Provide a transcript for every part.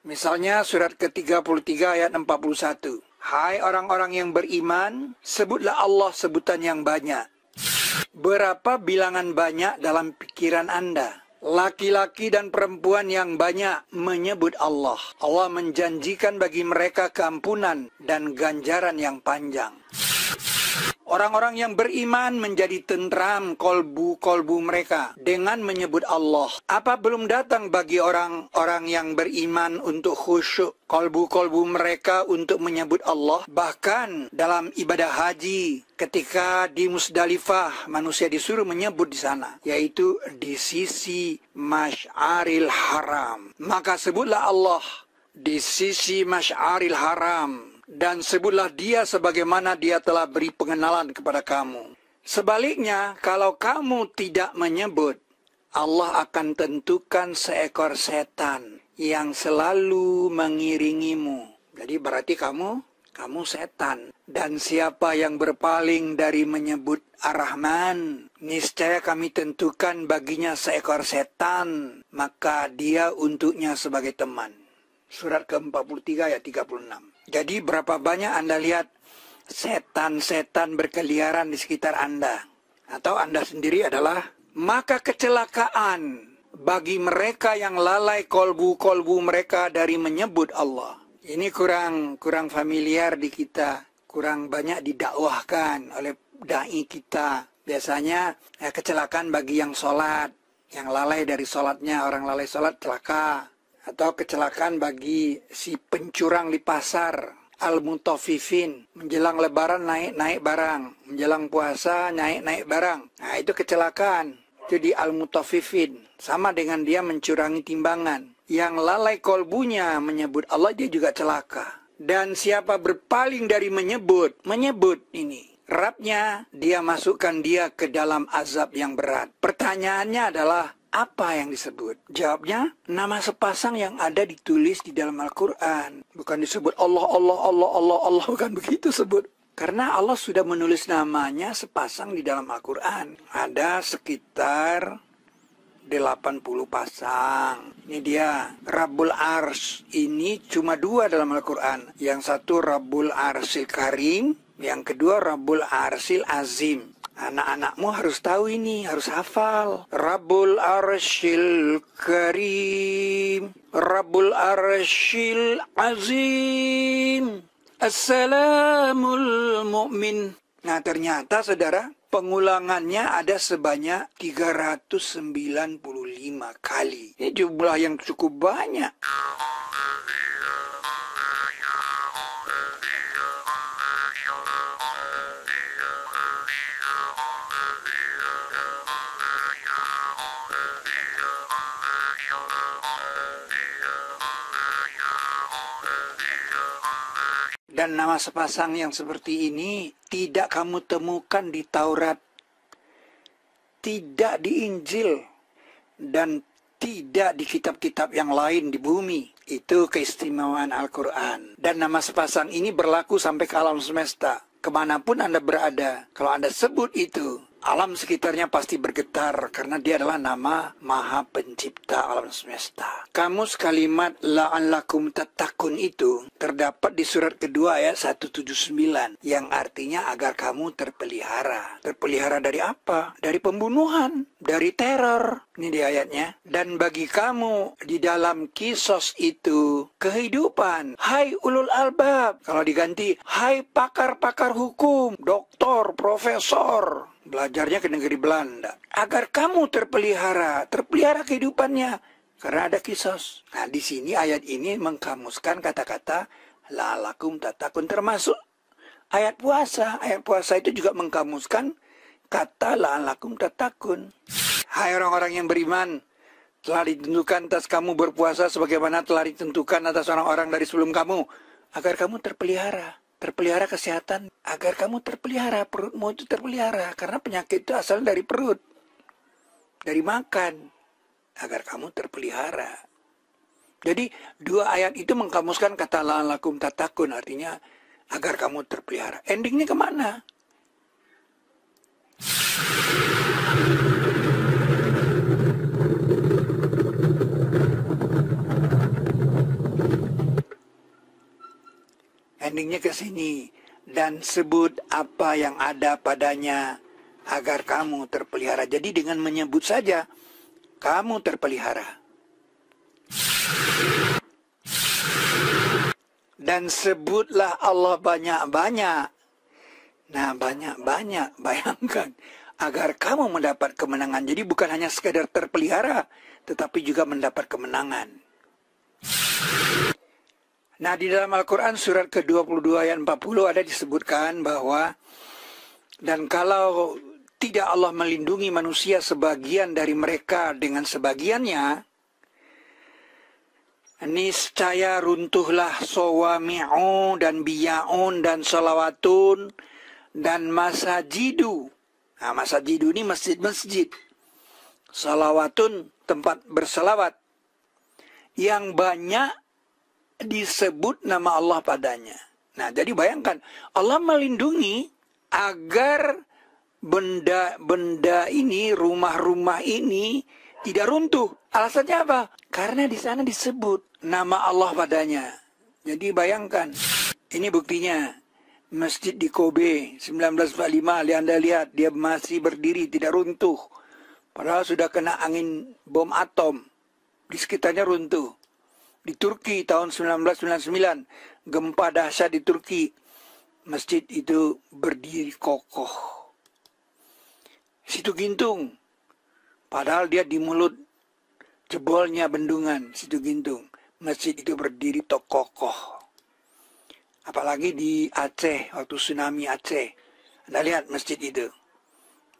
Misalnya surat ke-33 ayat 41. Hai orang-orang yang beriman, sebutlah Allah sebutan yang banyak. Berapa bilangan banyak dalam pikiran Anda? Laki-laki dan perempuan yang banyak menyebut Allah. Allah menjanjikan bagi mereka keampunan dan ganjaran yang panjang. Orang-orang yang beriman menjadi tentram kolbu-kolbu mereka dengan menyebut Allah. Apa belum datang bagi orang-orang yang beriman untuk khusyuk kolbu-kolbu mereka untuk menyebut Allah? Bahkan dalam ibadah haji, ketika di Musdalifah manusia disuruh menyebut di sana, yaitu di sisi Masy'aril Haram. Maka sebutlah Allah di sisi Masy'aril Haram. Dan sebutlah dia sebagaimana dia telah beri pengenalan kepada kamu. Sebaliknya, kalau kamu tidak menyebut, Allah akan tentukan seekor setan yang selalu mengiringimu. Jadi berarti kamu setan. Dan siapa yang berpaling dari menyebut Ar-Rahman, niscaya kami tentukan baginya seekor setan, maka dia untuknya sebagai teman. Surat ke-43 ayat 36. Jadi berapa banyak Anda lihat setan-setan berkeliaran di sekitar Anda? Atau Anda sendiri adalah, maka kecelakaan bagi mereka yang lalai kolbu-kolbu mereka dari menyebut Allah. Ini kurang familiar di kita, kurang banyak didakwahkan oleh dai kita. Biasanya kecelakaan bagi yang sholat, yang lalai dari sholatnya, orang lalai sholat celaka. Atau kecelakaan bagi si pencurang di pasar, al-mutaffifin, menjelang lebaran naik barang, menjelang puasa naik barang. Nah, itu kecelakaan. Jadi al-mutaffifin sama dengan dia mencurangi timbangan. Yang lalai kolbunya menyebut Allah, dia juga celaka. Dan siapa berpaling dari menyebut ini, Rabnya, dia masukkan dia ke dalam azab yang berat. Pertanyaannya adalah, apa yang disebut? Jawabnya, nama sepasang yang ada ditulis di dalam Al-Quran. Bukan disebut Allah, bukan begitu sebut. Karena Allah sudah menulis namanya sepasang di dalam Al-Quran. Ada sekitar 80 pasang. Ini dia, Rabbul Ars. Ini cuma 2 dalam Al-Quran. Yang satu Rabbul Arsil Karim, yang kedua Rabbul Arsil Azim. Anak-anakmu harus tahu ini, harus hafal. Rabbul Arsyil Karim, Rabbul Arsyil Azim, Assalamul Mu'min. Nah, ternyata saudara, pengulangannya ada sebanyak 395 kali. Ini jumlah yang cukup banyak. Dan nama sepasang yang seperti ini tidak kamu temukan di Taurat, tidak di Injil, dan tidak di kitab-kitab yang lain di bumi. Itu keistimewaan Al-Quran. Dan nama sepasang ini berlaku sampai ke alam semesta. Kemanapun Anda berada, kalau Anda sebut itu, alam sekitarnya pasti bergetar karena dia adalah nama Maha Pencipta alam semesta. Kamus kalimat la'allakum tattaqun itu terdapat di surat kedua ayat 179 yang artinya agar kamu terpelihara. Terpelihara dari apa? Dari pembunuhan, dari teror. Ini di ayatnya. Dan bagi kamu di dalam kisos itu kehidupan. Hai ulul albab. Kalau diganti, hai pakar-pakar hukum, doktor, profesor. Belajarnya ke negeri Belanda. Agar kamu terpelihara kehidupannya. Karena ada kisos. Nah, di sini ayat ini mengkamuskan kata-kata la'allakum tattaqun, termasuk ayat puasa. Ayat puasa itu juga mengkamuskan kata la'allakum tattaqun. Hai orang-orang yang beriman, telah ditentukan atas kamu berpuasa sebagaimana telah ditentukan atas orang-orang dari sebelum kamu, agar kamu terpelihara. Terpelihara kesehatan, agar kamu terpelihara, perutmu itu terpelihara. Karena penyakit itu asal dari perut, dari makan, agar kamu terpelihara. Jadi dua ayat itu mengkamuskan kata la'allakum tattaqun, artinya agar kamu terpelihara. Endingnya kemana? Arahnya ke sini. Dan sebut apa yang ada padanya agar kamu terpelihara. Jadi dengan menyebut saja, kamu terpelihara. Dan sebutlah Allah banyak-banyak. Nah, banyak-banyak, bayangkan. Agar kamu mendapat kemenangan. Jadi bukan hanya sekadar terpelihara, tetapi juga mendapat kemenangan. Nah, di dalam Al-Quran surat ke-22 ayat 40 ada disebutkan bahwa, dan kalau tidak Allah melindungi manusia sebagian dari mereka dengan sebagiannya, niscaya runtuhlah sawami'u dan biya'un dan salawatun dan masajidu. Nah, masajidu ini masjid-masjid. Salawatun tempat berselawat yang banyak disebut nama Allah padanya. Nah, jadi bayangkan, Allah melindungi agar benda-benda ini, rumah-rumah ini tidak runtuh. Alasannya apa? Karena di sana disebut nama Allah padanya. Jadi bayangkan, ini buktinya. Masjid di Kobe 1945, Anda lihat, dia masih berdiri, tidak runtuh. Padahal sudah kena angin bom atom. Di sekitarnya runtuh. Di Turki tahun 1999, gempa dahsyat di Turki, masjid itu berdiri kokoh. Situ Gintung, padahal dia di mulut jebolnya bendungan Situ Gintung, masjid itu berdiri kokoh. Apalagi di Aceh, waktu tsunami Aceh, Anda lihat masjid itu.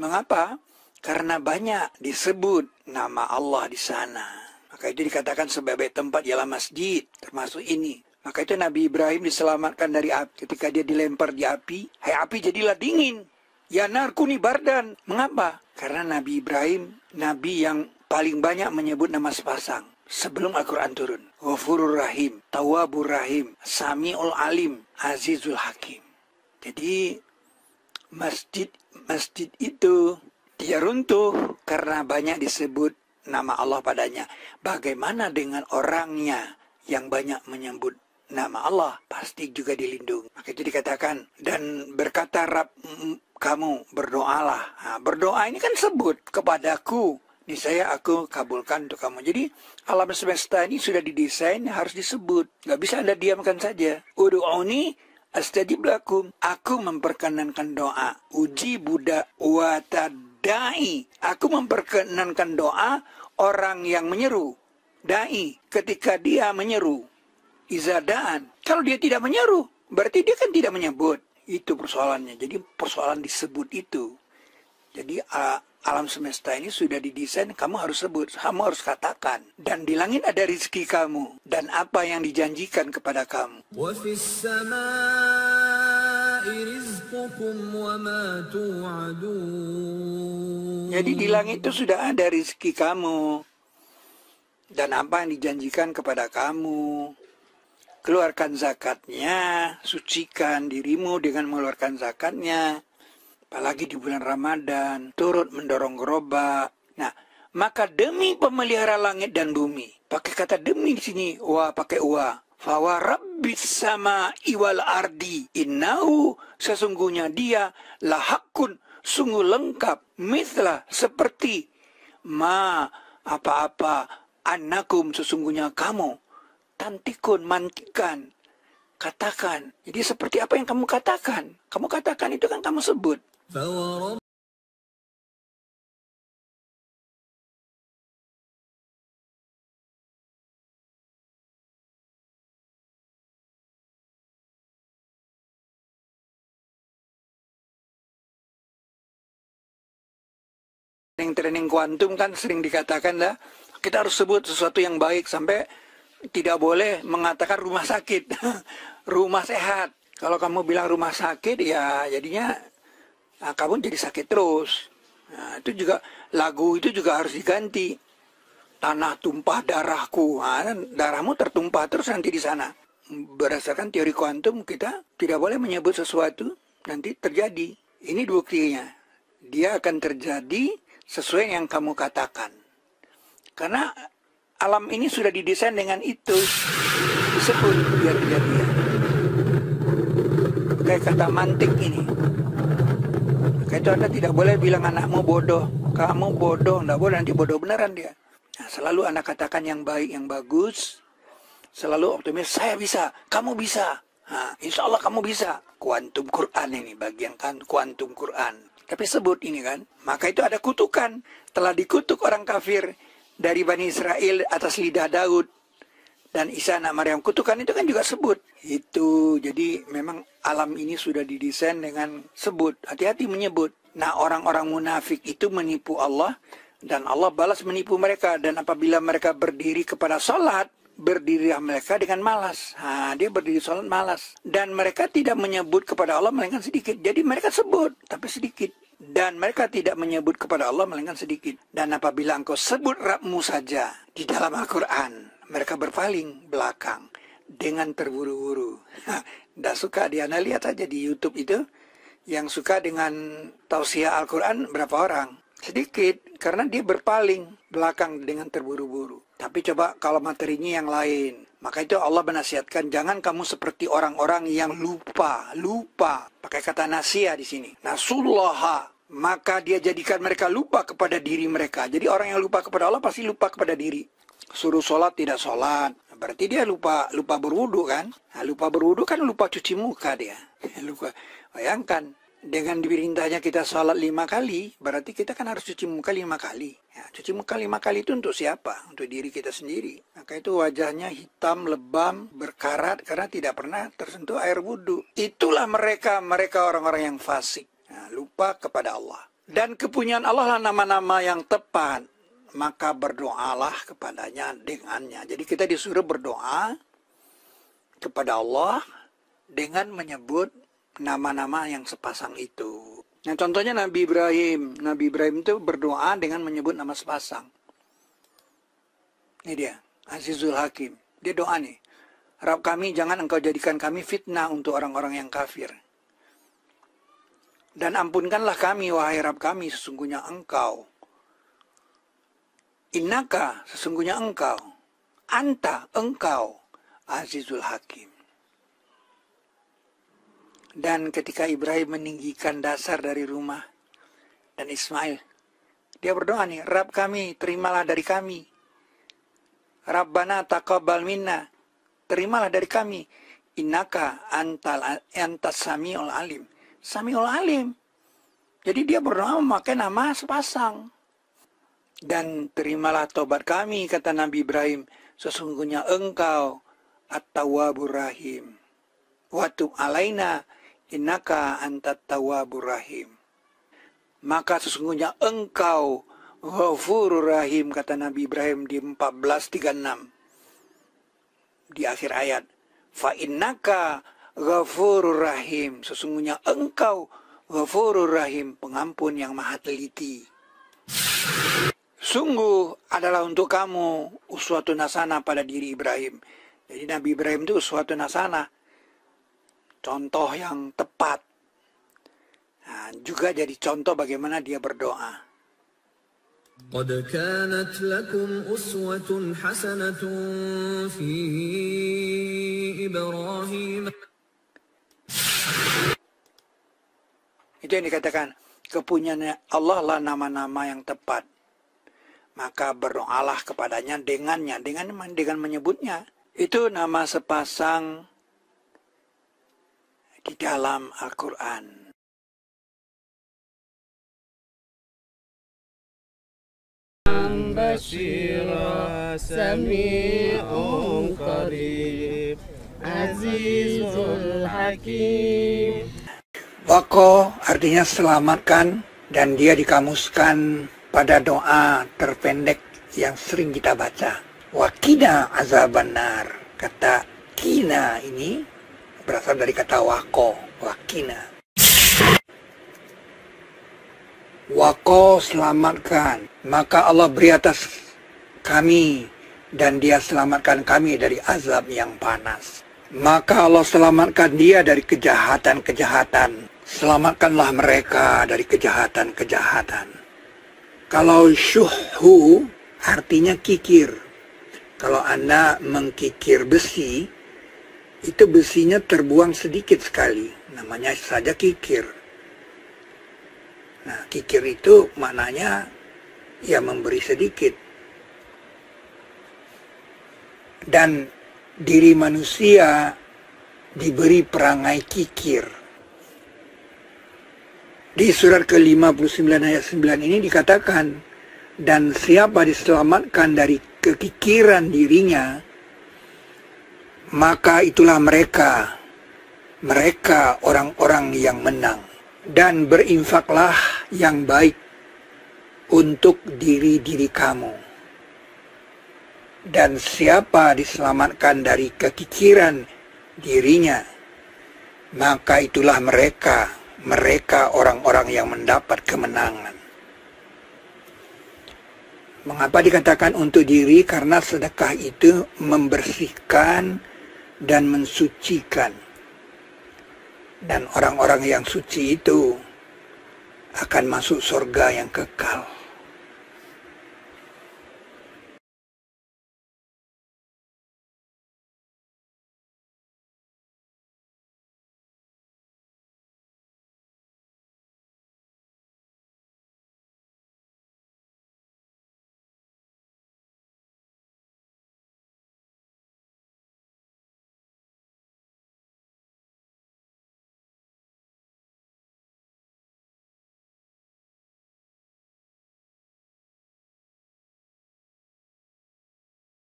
Mengapa? Karena banyak disebut nama Allah di sana. Maka itu dikatakan sebagai tempat ialah masjid, termasuk ini. Maka itu Nabi Ibrahim diselamatkan dari api. Ketika dia dilempar di api, hai api jadilah dingin. Ya narkuni bardan. Mengapa? Karena Nabi Ibrahim, Nabi yang paling banyak menyebut nama sepasang sebelum Al-Quran turun. Ghafurur Rahim, Tawwabur Rahim, Sami'ul Alim, Azizul Hakim. Jadi masjid itu dia runtuh karena banyak disebut nama Allah padanya. Bagaimana dengan orangnya yang banyak menyebut nama Allah? Pasti juga dilindungi. Maka itu dikatakan, dan berkata Rabb kamu berdoalah. Nah, berdoa ini kan sebut kepadaku, niscaya aku kabulkan untuk kamu. Jadi alam semesta ini sudah didesain harus disebut. Gak bisa Anda diamkan saja. Ud'uni astajib lakum. Aku memperkenankan doa. Uji budak watadai. Aku memperkenankan doa orang yang menyeru. Dai, ketika dia menyeru. Izadaan. Kalau dia tidak menyeru, berarti dia kan tidak menyebut. Itu persoalannya. Jadi persoalan disebut itu. Jadi alam semesta ini sudah didesain, kamu harus sebut, kamu harus katakan. Dan di langit ada rezeki kamu. Dan apa yang dijanjikan kepada kamu. Jadi di langit itu sudah ada rezeki kamu. Dan apa yang dijanjikan kepada kamu. Keluarkan zakatnya, sucikan dirimu dengan mengeluarkan zakatnya. Apalagi di bulan Ramadan, turut mendorong gerobak. Nah, maka demi pemelihara langit dan bumi. Pakai kata demi di sini, wa pakai wa. Fawa rabbis sama iwal ardi. Innahu, sesungguhnya dia lahakun, sungguh lengkap. Mithla, seperti ma, apa-apa, annakum, sesungguhnya kamu. Tantikun, mantikan, katakan. Jadi seperti apa yang kamu katakan. Kamu katakan itu kan kamu sebut. Training kuantum kan sering dikatakan lah, kita harus sebut sesuatu yang baik sampai tidak boleh mengatakan rumah sakit, rumah sehat. Kalau kamu bilang rumah sakit, ya jadinya kamu jadi sakit terus. Nah, itu juga lagu itu juga harus diganti. Tanah tumpah darahku, nah, darahmu tertumpah terus nanti di sana. Berdasarkan teori kuantum kita tidak boleh menyebut sesuatu nanti terjadi. Ini buktinya. Dia akan terjadi sesuai yang kamu katakan. Karena alam ini sudah didesain dengan itu. Disebut biar tidak dia. pakai kata mantik ini. Maka itu Anda tidak boleh bilang anakmu bodoh. Kamu bodoh, tidak boleh, nanti bodoh beneran dia. Nah, selalu Anda katakan yang baik, yang bagus. Selalu optimis, saya bisa, kamu bisa. Nah, insya Allah kamu bisa. Kuantum Quran ini, bagian kan kuantum Quran. Tapi sebut ini kan. Maka itu ada kutukan. Telah dikutuk orang kafir dari Bani Israel atas lidah Daud dan Isa anak Maryam. Kutukan itu kan juga sebut. Itu, jadi memang alam ini sudah didesain dengan sebut. Hati-hati menyebut. Nah, orang-orang munafik itu menipu Allah. Dan Allah balas menipu mereka. Dan apabila mereka berdiri kepada sholat, berdirilah mereka dengan malas. Nah, dia berdiri sholat malas. Dan mereka tidak menyebut kepada Allah melainkan sedikit. Jadi mereka sebut, tapi sedikit. Dan mereka tidak menyebut kepada Allah melainkan sedikit. Dan apabila engkau sebut Rabbmu saja di dalam Al-Quran, mereka berpaling belakang dengan terburu-buru. Tidak suka dia. Anda lihat saja di YouTube itu, yang suka dengan tausiah Al-Quran berapa orang? Sedikit, karena dia berpaling belakang dengan terburu-buru. Tapi coba kalau materinya yang lain. Maka itu Allah menasihatkan, jangan kamu seperti orang-orang yang lupa. Pakai kata nasia di sini. Nasullaha. Maka dia jadikan mereka lupa kepada diri mereka. Jadi orang yang lupa kepada Allah pasti lupa kepada diri. Suruh sholat tidak sholat. Berarti dia lupa berwudu kan. Nah, lupa berwudu kan lupa cuci muka dia. Lupa. Bayangkan. Dengan diperintahnya kita sholat 5 kali, berarti kita kan harus cuci muka 5 kali. Ya, cuci muka 5 kali itu untuk siapa? Untuk diri kita sendiri. Maka itu wajahnya hitam, lebam, berkarat karena tidak pernah tersentuh air wudhu. Itulah mereka orang-orang yang fasik. Nah, lupa kepada Allah. Dan kepunyaan Allah lah nama-nama yang tepat. Maka berdoalah kepadanya dengannya. Jadi kita disuruh berdoa kepada Allah dengan menyebut nama-nama yang sepasang itu. Nah, contohnya Nabi Ibrahim. Nabi Ibrahim itu berdoa dengan menyebut nama sepasang. Ini dia, Azizul Hakim. Dia doa nih. Rabb kami, jangan engkau jadikan kami fitnah untuk orang-orang yang kafir. Dan ampunkanlah kami, wahai Rabb kami, sesungguhnya engkau. Innaka, sesungguhnya engkau. Anta, engkau. Azizul Hakim. Dan ketika Ibrahim meninggikan dasar dari rumah dan Ismail, dia berdoa nih, Rabb kami, terimalah dari kami. Rabbana taqabbal minna, terimalah dari kami. Innaka antas samiul alim. Samiul alim. Jadi dia berdoa memakai nama sepasang. Dan terimalah tobat kami, kata Nabi Ibrahim, sesungguhnya engkau at-tawwabur rahim. Wa tub alaina innaka antat tawwabur rahim. Maka sesungguhnya engkau ghafurur rahim, kata Nabi Ibrahim di 1436 di akhir ayat. Fa innaka ghafurur rahim, sesungguhnya engkau ghafurur rahim, pengampun yang maha teliti. Sungguh adalah untuk kamu uswatun hasanah pada diri Ibrahim. Jadi Nabi Ibrahim itu uswatun hasanah, contoh yang tepat. Nah, juga jadi contoh bagaimana dia berdoa. Qad kanat lakum uswatun hasanatun fi Ibrahim. Itu yang dikatakan, kepunyaan Allah lah nama-nama yang tepat. Maka berdoalah kepadanya dengannya, dengan menyebutnya. Itu nama sepasang di dalam Al-Quran. Bashira Sami'un Qarib Azizul Hakim. Waqo artinya selamatkan, dan dia dikamuskan pada doa terpendek yang sering kita baca. Waqina azabannar. Kata kina ini berasal dari kata waqo, waqina. Waqo selamatkan, maka Allah beri atas kami dan dia selamatkan kami dari azab yang panas. Maka Allah selamatkan dia dari kejahatan-kejahatan. Selamatkanlah mereka dari kejahatan-kejahatan. Kalau syuhu artinya kikir. Kalau Anda mengkikir besi, itu besinya terbuang sedikit sekali. Namanya saja kikir. Nah, kikir itu maknanya ya memberi sedikit. Dan diri manusia diberi perangai kikir. Di surat ke-59 ayat 9 ini dikatakan, dan siapa diselamatkan dari kekikiran dirinya, maka itulah mereka orang-orang yang menang. Dan berinfaklah yang baik untuk diri-diri kamu. Dan siapa diselamatkan dari kekikiran dirinya, maka itulah mereka orang-orang yang mendapat kemenangan. Mengapa dikatakan untuk diri? Karena sedekah itu membersihkan dan mensucikan. Dan orang-orang yang suci itu akan masuk surga yang kekal.